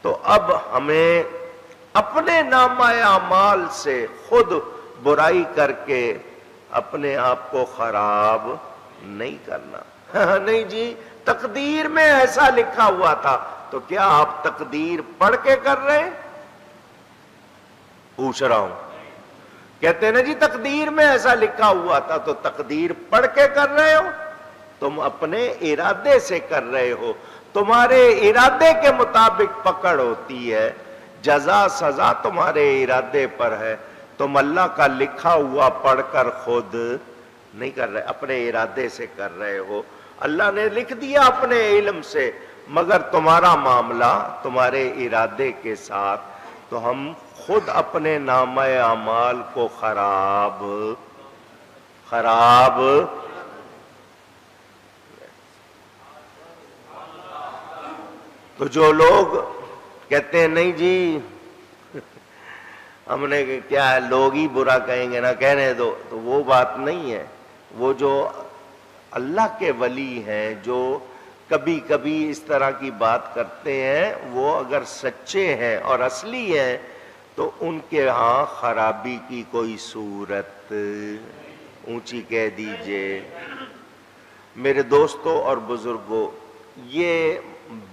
تو اب ہمیں اپنے نامہ اعمال سے خود برائی کر کے اپنے آپ کو خراب نہیں کرنا. نہیں جی تقدیر میں ایسا لکھا ہوا تھا، تو کیا آپ تقدیر پڑھ کے کر رہے ہیں؟ پوچھ رہا ہوں. کہتے ہیں نا جی تقدیر میں ایسا لکھا ہوا تھا، تو تقدیر پڑھ کے کر رہے ہو؟ تم اپنے ارادے سے کر رہے ہو، تمہارے ارادے کے مطابق پکڑ ہوتی ہے، جزا سزا تمہارے ارادے پر ہے. تم اللہ کا لکھا ہوا پڑھ کر خود نہیں کر رہے، اپنے ارادے سے کر رہے ہو. اللہ نے لکھ دیا اپنے علم سے، مگر تمہارا معاملہ تمہارے ارادے کے ساتھ. تو ہم خود اپنے نامہ اعمال کو خراب. تو جو لوگ کہتے ہیں نہیں جی ہم نے کیا ہے، لوگ ہی برا کہیں گے نا، کہنے دو، تو وہ بات نہیں ہے. وہ جو اللہ کے ولی ہیں، جو کبھی کبھی اس طرح کی بات کرتے ہیں، وہ اگر سچے ہیں اور اصلی ہیں تو ان کے ہاں خرابی کی کوئی صورت اونچی کہہ دیجئے. میرے دوستوں اور بزرگوں، یہ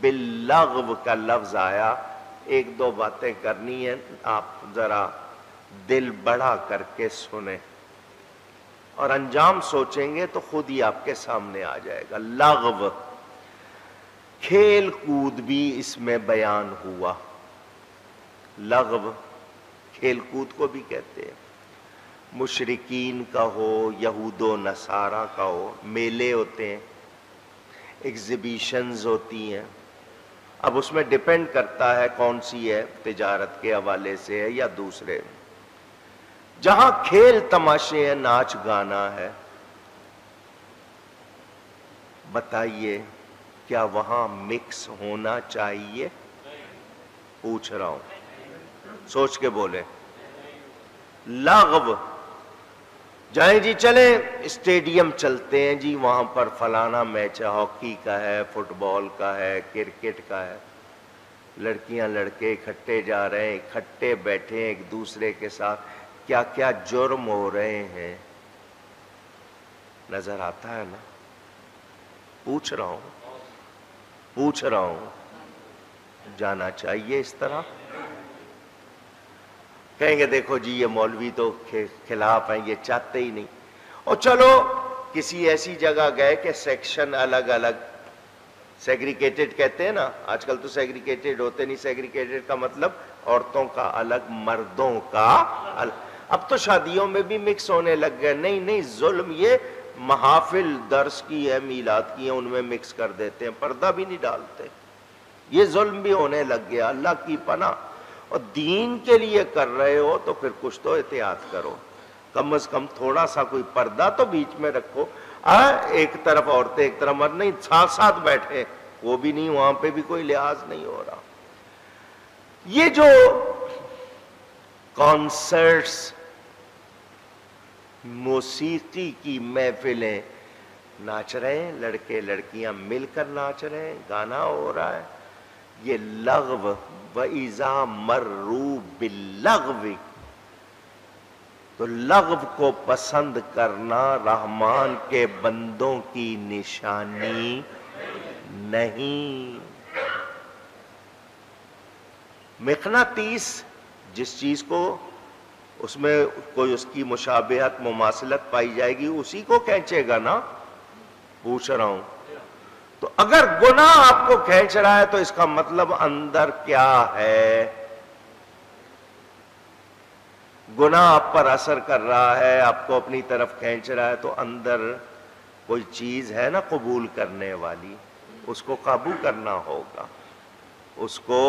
باللغو کا لفظ آیا، ایک دو باتیں کرنی ہیں، آپ ذرا دل بڑا کر کے سنیں اور انجام سوچیں گے تو خود ہی آپ کے سامنے آ جائے گا. لغو، کھیل کود بھی اس میں بیان ہوا. لغو کھیل کود کو بھی کہتے ہیں. مشرکین کا ہو، یہود و نصارہ کا ہو، میلے ہوتے ہیں، ایگزیبیشنز ہوتی ہیں. اب اس میں ڈیپینڈ کرتا ہے کون سی ہے، تجارت کے حوالے سے ہے یا دوسرے. جہاں کھیل تماشے ہیں، ناچ گانا ہے، بتائیے کیا وہاں مکس ہونا چاہیے؟ پوچھ رہا ہوں، سوچ کے بولے. لغو، جائیں جی چلیں اسٹیڈیم چلتے ہیں جی، وہاں پر فلانا میچ ہے، ہاکی کا ہے، فٹ بال کا ہے، کرکٹ کا ہے. لڑکیاں لڑکے اکٹھے جا رہے ہیں، اکٹھے بیٹھے ہیں ایک دوسرے کے ساتھ. کیا کیا جرم ہو رہے ہیں، نظر آتا ہے نا؟ پوچھ رہا ہوں. جانا چاہیے اس طرح؟ کہیں گے دیکھو جی یہ مولوی تو خلاف ہیں، یہ چاہتے ہی نہیں. اور چلو کسی ایسی جگہ گئے کہ سیکشن الگ الگ، سیگریگیٹڈ کہتے ہیں نا، آج کل تو سیگریگیٹڈ ہوتے نہیں. سیگریگیٹڈ کا مطلب عورتوں کا الگ، مردوں کا الگ. اب تو شادیوں میں بھی مکس ہونے لگ گئے. نہیں ظلم، یہ محافل درس کی ہے، میلاد کی ہیں، ان میں مکس کر دیتے ہیں، پردہ بھی نہیں ڈالتے. یہ ظلم بھی ہونے لگ گیا. اللہ کی پناہ. اور دین کے لیے کر رہے ہو تو پھر کچھ تو احتیاط کرو، کم از کم تھوڑا سا کوئی پردہ تو بیچ میں رکھو. ایک طرف عورتیں ایک طرف مرد، نہیں ساتھ ساتھ بیٹھے، وہ بھی نہیں، وہاں پہ بھی کوئی لحاظ نہیں ہو رہا. یہ جو کانسرٹس، موسیقی کی محفلیں، ناچ رہے ہیں لڑکے لڑکیاں مل کر ناچ رہے ہیں، گانا ہو رہا ہے، یہ لغو. وَإِذَا مَرُّوا بِاللَّغْوِ، تو لغو کو پسند کرنا رحمان کے بندوں کی نشانی نہیں. مقناطیس، جس چیز کو اس میں کوئی اس کی مشابہت مماثلت پائی جائے گی اسی کو کھینچے گا نا. پوچھ رہا ہوں. تو اگر گناہ آپ کو کھینچ رہا ہے تو اس کا مطلب اندر کیا ہے؟ گناہ آپ پر اثر کر رہا ہے، آپ کو اپنی طرف کھینچ رہا ہے، تو اندر کوئی چیز ہے نا قبول کرنے والی. اس کو قابو کرنا ہوگا، اس کو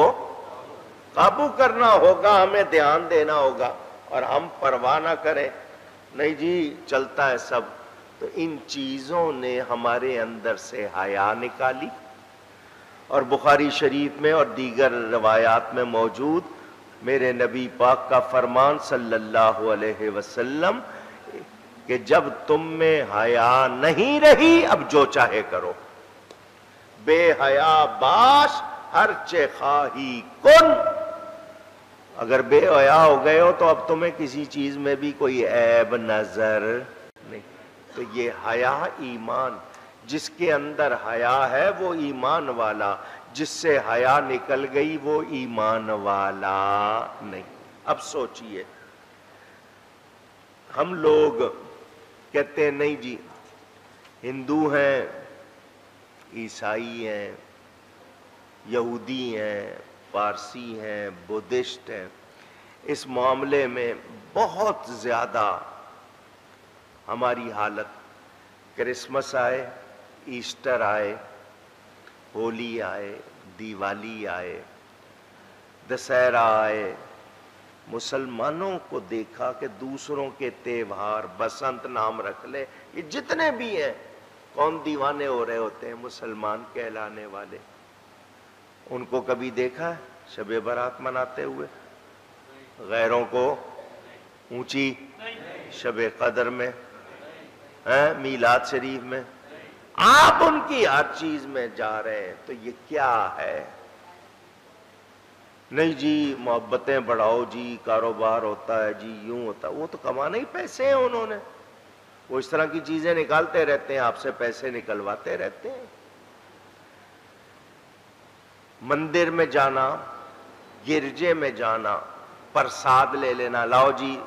قابو کرنا ہوگا، ہمیں دھیان دینا ہوگا. اور ہم پرواہ نہ کریں، نہیں جی چلتا ہے سب. تو ان چیزوں نے ہمارے اندر سے حیا نکالی. اور بخاری شریف میں اور دیگر روایات میں موجود میرے نبی پاک کا فرمان صلی اللہ علیہ وسلم کہ جب تم میں حیا نہیں رہی، اب جو چاہے کرو. بے حیا باش ہر چے خواہی کن. اگر بے حیا ہو گئے ہو تو اب تمہیں کسی چیز میں بھی کوئی عیب نظر نہیں. تو یہ حیا ایمان، جس کے اندر حیا ہے وہ ایمان والا، جس سے حیا نکل گئی وہ ایمان والا نہیں. اب سوچئے، ہم لوگ کہتے ہیں نہیں جی ہندو ہیں، عیسائی ہیں، یہودی ہیں، پارسی ہیں، بدھسٹ ہیں، اس معاملے میں بہت زیادہ ہماری حالت، کرسمس آئے، ایسٹر آئے، ہولی آئے، دیوالی آئے، دسہرہ آئے، مسلمانوں کو دیکھا کہ دوسروں کے تہوار، بسنت نام رکھ لے، یہ جتنے بھی ہیں، کون دیوانے ہو رہے ہوتے ہیں؟ مسلمان کہلانے والے. ان کو کبھی دیکھا ہے شب برات مناتے ہوئے؟ غیروں کو اونچی شب قدر میں، میلاد شریف میں، آپ ان کی ہر چیز میں جا رہے ہیں. تو یہ کیا ہے؟ نہیں جی محبتیں بڑھاؤ جی، کاروبار ہوتا ہے جی، یوں ہوتا ہے. وہ تو کمانے ہی پیسے ہیں انہوں نے، وہ اس طرح کی چیزیں نکالتے رہتے ہیں، آپ سے پیسے نکلواتے رہتے ہیں. مندر میں جانا، گرجے میں جانا، پرساد لے لینا، لاؤ جی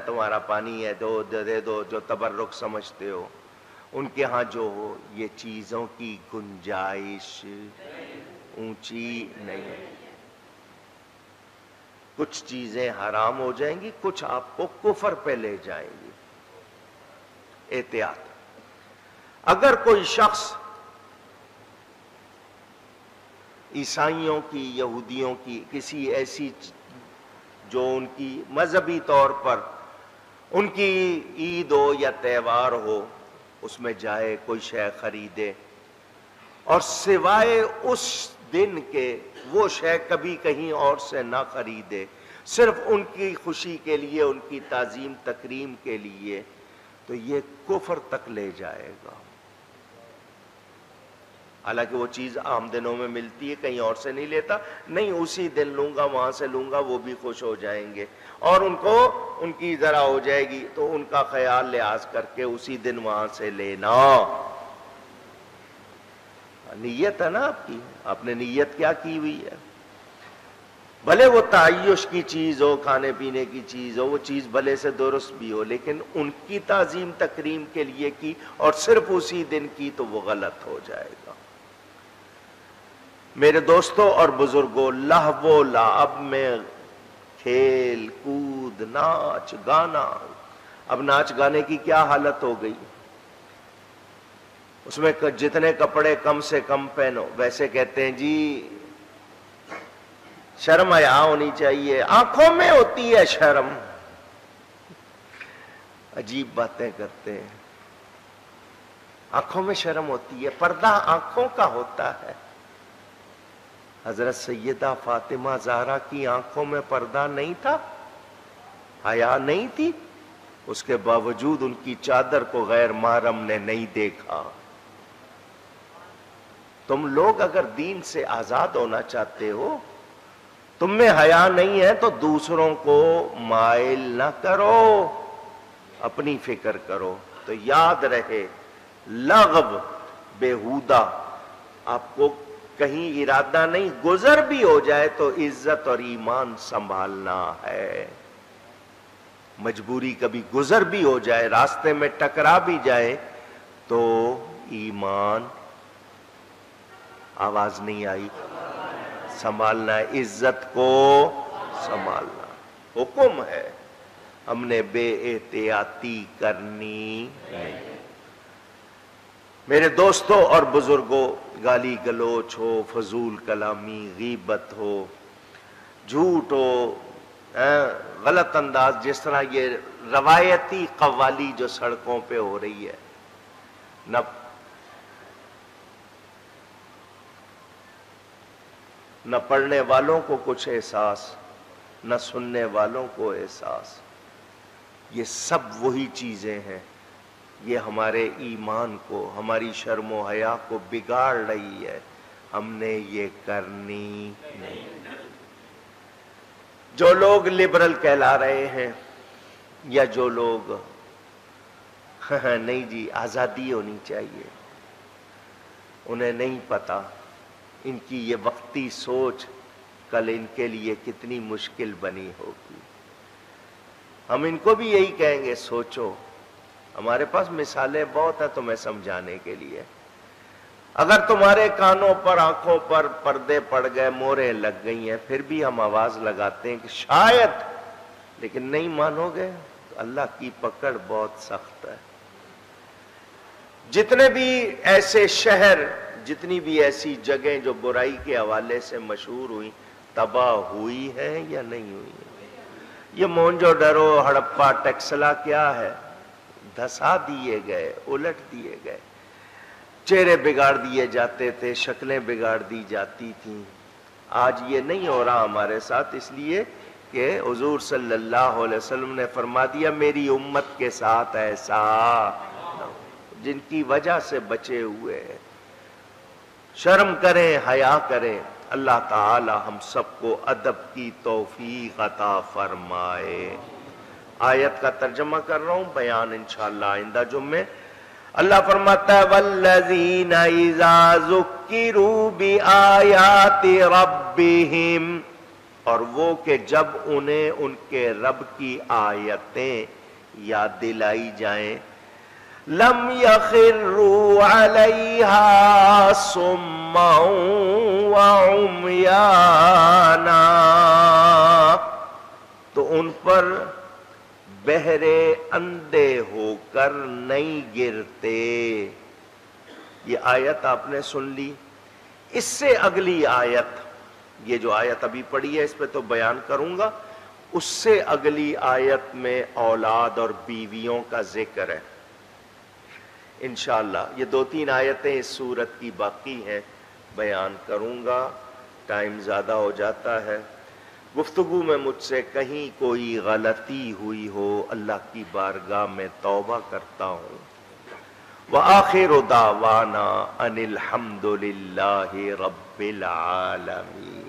تمہارا پانی ہے، دے دو، جو تبرک سمجھتے ہو. ان کے ہاں جو ہو، یہ چیزوں کی گنجائش اونچی نہیں. کچھ چیزیں حرام ہو جائیں گی، کچھ آپ کو کفر پہ لے جائیں گی. احتیاط. اگر کوئی شخص عیسائیوں کی، یہودیوں کی، کسی ایسی جو ان کی مذہبی طور پر ان کی عید ہو یا تہوار ہو، اس میں جائے، کوئی شے خریدے، اور سوائے اس دن کے وہ شے کبھی کہیں اور سے نہ خریدے، صرف ان کی خوشی کے لیے، ان کی تعظیم تکریم کے لیے، تو یہ کفر تک لے جائے گا. حالانکہ وہ چیز عام دنوں میں ملتی ہے، کہیں اور سے نہیں لیتا. نہیں اسی دن لوں گا، وہاں سے لوں گا، وہ بھی خوش ہو جائیں گے، اور ان کو ان کی ذرا ہو جائے گی تو ان کا خیال لحاظ کر کے اسی دن وہاں سے لینا. نیت ہے نا آپ کی، آپ نے نیت کیا کی ہوئی ہے. بھلے وہ تعیش کی چیز ہو، کھانے پینے کی چیز ہو، وہ چیز بھلے سے درست بھی ہو، لیکن ان کی تعظیم تکریم کے لیے کی اور صرف اسی دن کی تو وہ غلط ہو جائے گا. میرے دوستوں اور بزرگوں، لہو و لعب میں کھیل کود، ناچ گانا، اب ناچ گانے کی کیا حالت ہو گئی. اس میں جتنے کپڑے کم سے کم پہنو. ویسے کہتے ہیں جی شرم حیا ہونی چاہیے، آنکھوں میں ہوتی ہے شرم. عجیب باتیں کرتے ہیں. آنکھوں میں شرم ہوتی ہے، پردہ آنکھوں کا ہوتا ہے. حضرت سیدہ فاطمہ زہرا کی آنکھوں میں پردہ نہیں تھا، حیا نہیں تھی، اس کے باوجود ان کی چادر کو غیر محرم نے نہیں دیکھا. تم لوگ اگر دین سے آزاد ہونا چاہتے ہو، تم میں حیا نہیں ہے تو دوسروں کو مائل نہ کرو، اپنی فکر کرو. تو یاد رہے، لغو بیہودہ، آپ کو کہیں ارادہ نہیں، گزر بھی ہو جائے تو عزت اور ایمان سنبھالنا ہے. مجبوری کبھی گزر بھی ہو جائے، راستے میں ٹکرا بھی جائے تو ایمان، آواز نہیں آئی، سنبھالنا ہے، عزت کو سنبھالنا. حکم ہے، ہم نے بے احتیاطی کرنی نہیں. میرے دوستوں اور بزرگوں، گالی گلوچ ہو، فضول کلامی، غیبت ہو، جھوٹ ہو، غلط انداز، جس طرح یہ روایتی قوالی جو سڑکوں پہ ہو رہی ہے، نہ پڑھنے والوں کو کچھ احساس، نہ سننے والوں کو احساس. یہ سب وہی چیزیں ہیں، یہ ہمارے ایمان کو، ہماری شرم و حیا کو بگاڑ رہی ہے. ہم نے یہ کرنی نہیں۔ جو لوگ لبرل کہلا رہے ہیں یا جو لوگ نہیں جی آزادی ہونی چاہیے، انہیں نہیں پتا ان کی یہ وقتی سوچ کل ان کے لیے کتنی مشکل بنی ہوگی۔ ہم ان کو بھی یہی کہیں گے سوچو، ہمارے پاس مثالیں بہت ہیں تمہیں سمجھانے کے لیے۔ اگر تمہارے کانوں پر آنکھوں پر پردے پڑ گئے، موریں لگ گئی ہیں، پھر بھی ہم آواز لگاتے ہیں کہ شاید، لیکن نہیں مانو گے تو اللہ کی پکڑ بہت سخت ہے۔ جتنے بھی ایسے شہر، جتنی بھی ایسی جگہیں جو برائی کے حوالے سے مشہور ہوئی، تباہ ہوئی ہیں یا نہیں ہوئی ہیں؟ یہ مونجو ڈرو، ہڑپا، ٹیکسلا کیا ہے؟ دھسا دیے گئے، الٹ دیے گئے، چہرے بگاڑ دیے جاتے تھے، شکلیں بگاڑ دی جاتی تھیں۔ آج یہ نہیں ہو رہا ہمارے ساتھ، اس لیے کہ حضور صلی اللہ علیہ وسلم نے فرما دیا میری امت کے ساتھ ایسا نہ ہو، جن کی وجہ سے بچے ہوئے ہیں۔ شرم کریں، حیا کریں، اللہ تعالی ہم سب کو ادب کی توفیق عطا فرمائے۔ آیت کا ترجمہ کر رہا ہوں، بیان انشاءاللہ آئندہ جمعے۔ اللہ فرماتا ہے والذین اذا ذکروا بآیات ربہم، اور وہ کہ جب انہیں ان کے رب کی آیتیں یاد دلائی جائیں، لم یخروا علیہا صما وعمیانا، تو ان پر بہرے اندھے ہو کر نہیں گرتے۔ یہ آیت آپ نے سن لی۔ اس سے اگلی آیت، یہ جو آیت ابھی پڑھی ہے اس پہ تو بیان کروں گا، اس سے اگلی آیت میں اولاد اور بیویوں کا ذکر ہے انشاءاللہ۔ یہ 2-3 آیتیں اس سورت کی باقی ہیں، بیان کروں گا، ٹائم زیادہ ہو جاتا ہے۔ گفتگو میں مجھ سے کہیں کوئی غلطی ہوئی ہو، اللہ کی بارگاہ میں توبہ کرتا ہوں۔ وآخر دعوانا ان الحمد للہ رب العالمین۔